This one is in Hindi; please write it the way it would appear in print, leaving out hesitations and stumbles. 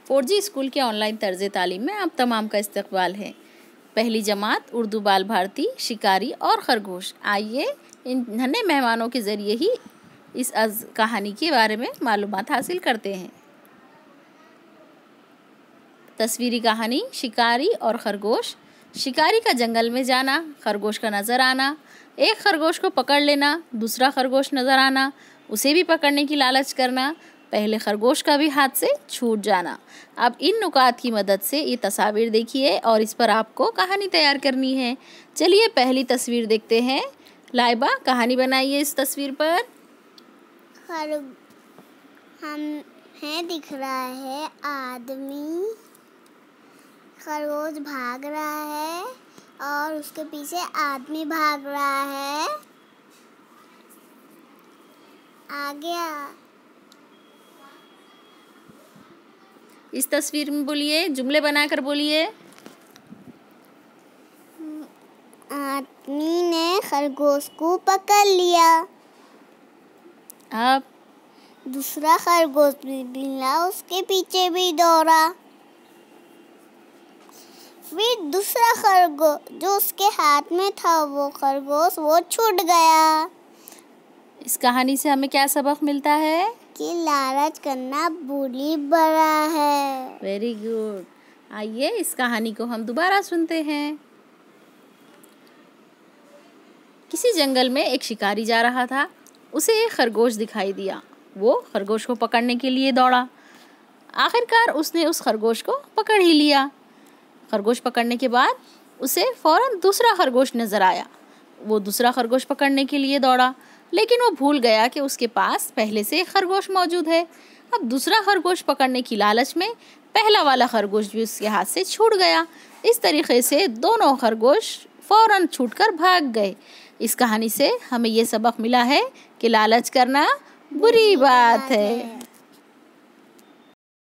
4G स्कूल के ऑनलाइन तर्ज तालीम में आप तमाम का इस्तकबाल है। पहली जमात उर्दू बाल भारती, शिकारी और खरगोश। आइए इन नन्हे मेहमानों के ज़रिए ही इस कहानी के बारे में मालूमात हासिल करते हैं। तस्वीरी कहानी शिकारी और खरगोश। शिकारी का जंगल में जाना, खरगोश का नज़र आना, एक खरगोश को पकड़ लेना, दूसरा खरगोश नज़र आना, उसे भी पकड़ने की लालच करना, पहले खरगोश का भी हाथ से छूट जाना। अब इन नुकात की मदद से ये तस्वीर देखिए और इस पर आपको कहानी तैयार करनी है। चलिए पहली तस्वीर देखते हैं। लाइबा, कहानी बनाइए इस तस्वीर पर। हमें दिख रहा है आदमी, खरगोश भाग रहा है और उसके पीछे आदमी भाग रहा है। आगे इस तस्वीर में बोलिए, जुमले बनाकर बोलिए। आदमी ने खरगोश को पकड़ लिया। अब दूसरा खरगोश भी मिला, उसके पीछे भी दौड़ा। फिर दूसरा खरगोश जो उसके हाथ में था वो खरगोश वो छूट गया। इस कहानी से हमें क्या सबक मिलता है? कि लालच करना बुरी बला है। Very good. आइए इस कहानी को हम दोबारा सुनते हैं। किसी जंगल में एक शिकारी जा रहा था। उसे एक खरगोश दिखाई दिया। वो खरगोश को पकड़ने के लिए दौड़ा। आखिरकार उसने उस खरगोश को पकड़ ही लिया। खरगोश पकड़ने के बाद उसे फौरन दूसरा खरगोश नजर आया। वो दूसरा खरगोश पकड़ने के लिए दौड़ा, लेकिन वो भूल गया कि उसके पास पहले से एक खरगोश मौजूद है। अब दूसरा खरगोश पकड़ने की लालच में पहला वाला खरगोश भी उसके हाथ से छूट गया। इस तरीके से दोनों खरगोश फौरन छूटकर भाग गए। इस कहानी से हमें ये सबक मिला है कि लालच करना बुरी बात है।